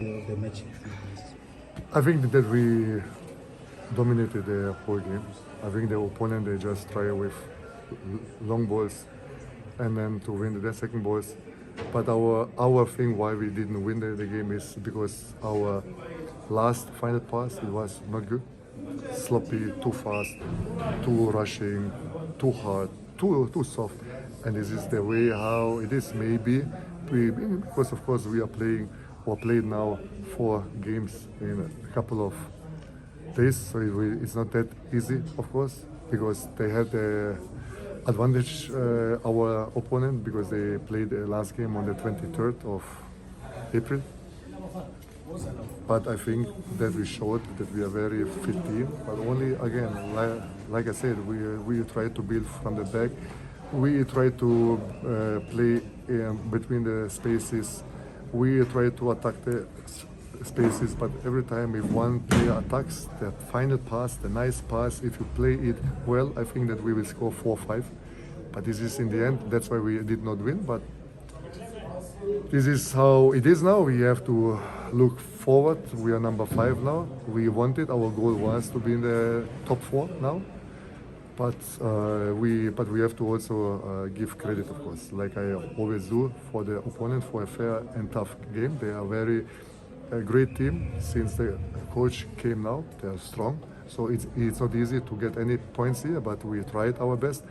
the match? I think that we dominated the whole game. I think the opponent, they just try with long balls and then to win the second balls. But our thing why we didn't win the game is because our last final pass, it was not good. Sloppy, too fast, too rushing, too hard, too soft. And this is the way how it is. Maybe because of course we are playing or played now 4 games in a couple of days, so it's not that easy, of course, because they had the advantage, our opponent, because they played the last game on the 23rd of April. But I think that we showed that we are very fit team. But only again, like I said, we try to build from the back. We try to play between the spaces. We try to attack the spaces, but every time if one player attacks, the final pass, the nice pass, if you play it well, I think that we will score 4-5. But this is in the end, that's why we did not win. But this is how it is now. We have to look forward. We are number 5 now. We wanted, our goal was to be in the top 4 now. But we have to also give credit, of course, like I always do, for the opponent for a fair and tough game. They are a great team since the coach came now. They are strong, so it's not easy to get any points here, but we tried our best.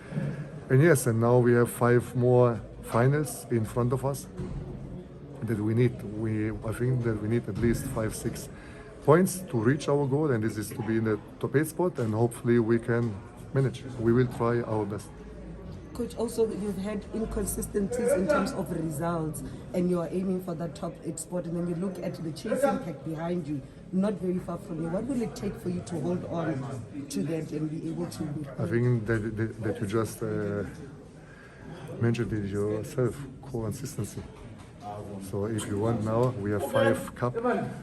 And yes, and now we have 5 more finals in front of us that we need. I think that we need at least 5-6 points to reach our goal, and this is to be in the top 8 spot, and hopefully we can manage. We will try our best. Coach, also you've had inconsistencies in terms of results, and you are aiming for that top 8 spot, and then you look at the chasing pack behind you, not very far from you. What will it take for you to hold on to that and be able to win? I think that you just mentioned it yourself, consistency. So if you want now, we have 5 cup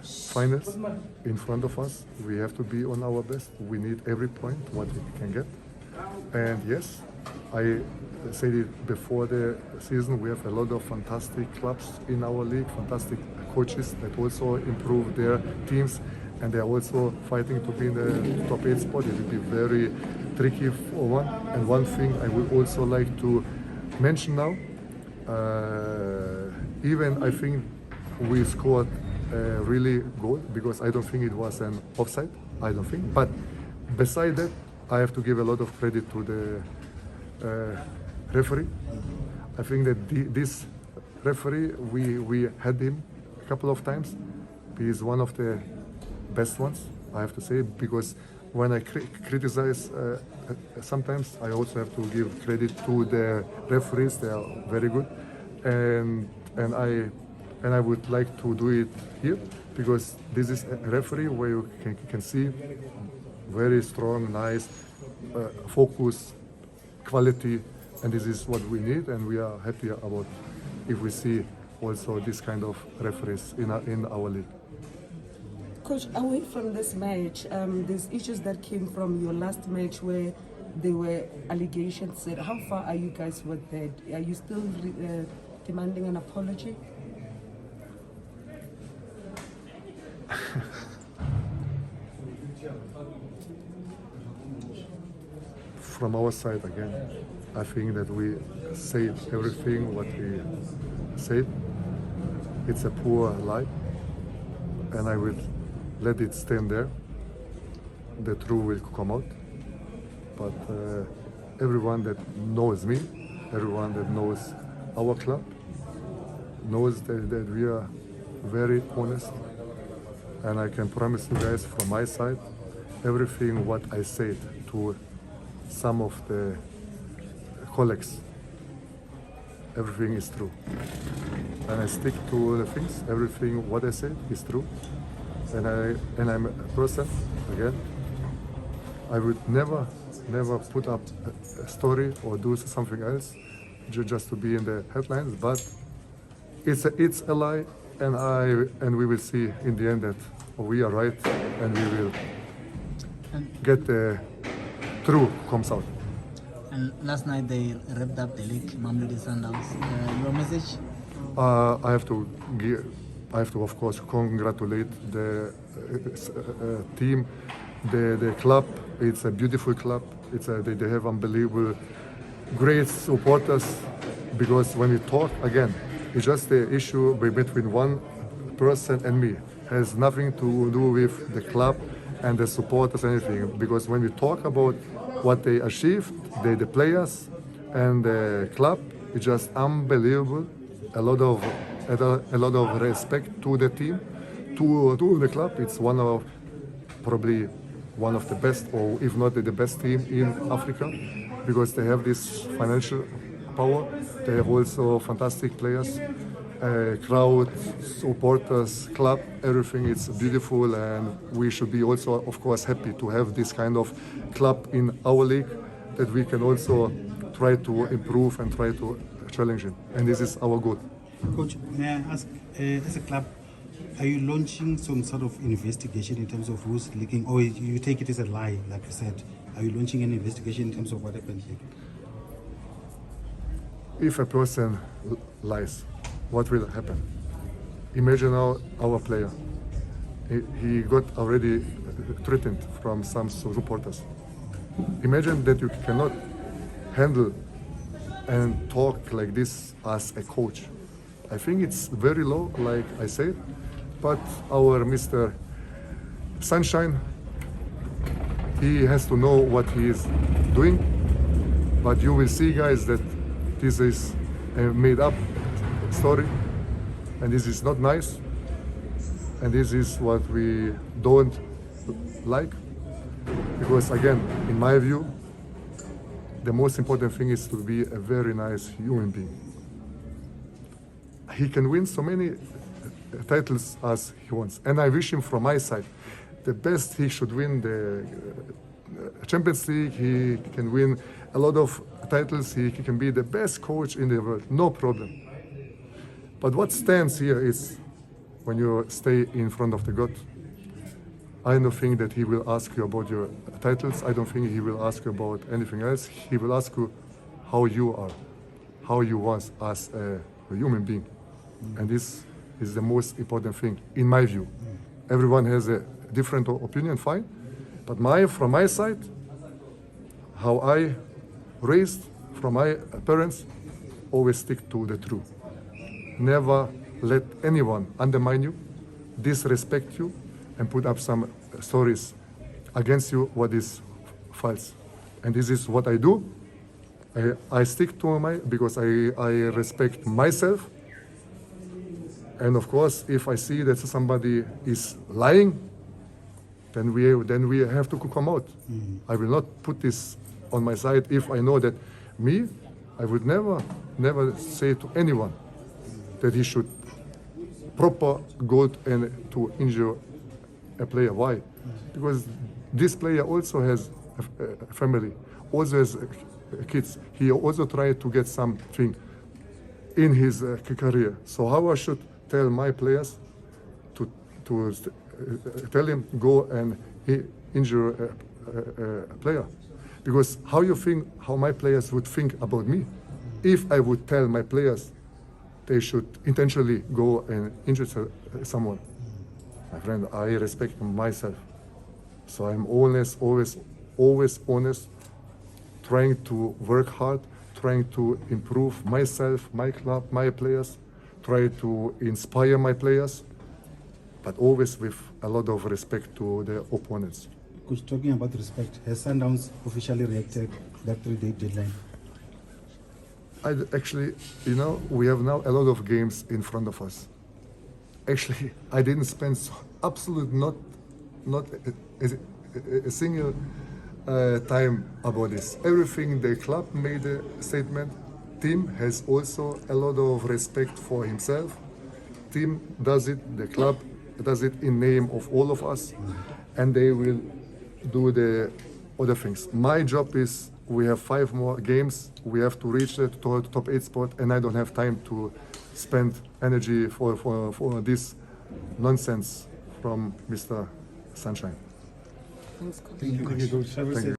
finals in front of us. We have to be on our best. We need every point what we can get. And yes, I said it before the season, we have a lot of fantastic clubs in our league, fantastic coaches that also improve their teams, and they are also fighting to be in the top 8 spot. It will be very tricky for one. And one thing I would also like to mention now, even I think we scored a really goal, because I don't think it was an offside, I don't think. But beside that, I have to give a lot of credit to the referee. I think that this referee, we had him a couple of times. He is one of the best ones, I have to say, because when I criticize sometimes, I also have to give credit to the referees. They are very good, and I would like to do it here, because this is a referee where you can see very strong, nice, focus, quality, and this is what we need, and we are happy about if we see also this kind of referees in our league. Coach, away from this match, there's issues that came from your last match where there were allegations said. How far are you guys with that? Are you still demanding an apology? From our side, again, I think that we said everything what we said. It's a poor lie, and I will let it stand there. The truth will come out. But everyone that knows me, everyone that knows our club, knows that we are very honest. And I can promise you guys from my side, everything what I said to some of the colleagues, everything is true. And I stick to the things, everything what I said is true. And I'm a person, again, I would never put up a story or do something else just to be in the headlines, but it's a lie, and we will see in the end that we are right, and we will get the truth comes out. And last night they wrapped up the league, Mamelodi Sundowns. Your message? I have to, of course, congratulate the team, the club. It's a beautiful club. They have unbelievable, great supporters. Because when we talk again, it's just the issue between one person and me. Has nothing to do with the club and the supporters and anything. Because when we talk about what they achieved, the players and the club, it's just unbelievable. A lot of respect to the team, to the club. It's probably one of the best, or if not the best team in Africa, because they have this financial power. They have also fantastic players, crowd, supporters, club, everything. It's beautiful, and we should be also, of course, happy to have this kind of club in our league that we can also try to improve and try to challenge it. And this is our goal. Coach, may I ask, as a club, are you launching some sort of investigation in terms of who's leaking, or you take it as a lie, like you said? Are you launching an investigation in terms of what happened? If a person lies, what will happen? Imagine now our player. He got already threatened from some supporters. Imagine that you cannot handle and talk like this as a coach. I think it's very low, like I said, but our Mr. Sunshine, he has to know what he is doing. But you will see, guys, that this is a made-up story, and this is not nice, and this is what we don't like, because again, in my view, the most important thing is to be a very nice human being. He can win so many titles as he wants, and I wish him from my side the best. He should win the Champions League, he can win a lot of titles, he can be the best coach in the world, no problem. But what stands here is when you stay in front of the God, I don't think that he will ask you about your titles. I don't think he will ask you about anything else. He will ask you how you are, how you was as a human being. And this is the most important thing, in my view. Everyone has a different opinion, fine. But from my side, how I raised from my parents, always stick to the truth. Never let anyone undermine you, disrespect you, and put up some stories against you what is false. And this is what I do. I stick to because I respect myself. And of course, if I see that somebody is lying, then we have to come out. I will not put this on my side. If I know that I would never say to anyone that he should proper go and to injure a player. Why? Because this player also has a family, also has kids. He also tried to get something in his career. So how I should tell my players to tell him go and injure a player? Because how my players would think about me if I would tell my players they should intentionally go and injure someone. My friend, I respect myself. So I'm always honest, trying to work hard, trying to improve myself, my club, my players, try to inspire my players, but always with a lot of respect to the opponents. Coach, talking about respect, has Sundowns officially reacted that 3-day deadline? Actually, we have now a lot of games in front of us. Actually, I didn't spend absolutely not a single time about this. Everything the club made a statement. Team has also a lot of respect for himself. Team does it, the club does it in name of all of us, and they will do the other things. My job is we have 5 more games. We have to reach the top 8 spot, and I don't have time to spend energy for this nonsense from Mr. Sunshine. Thanks, Coach. Thank you, Coach. Thank you.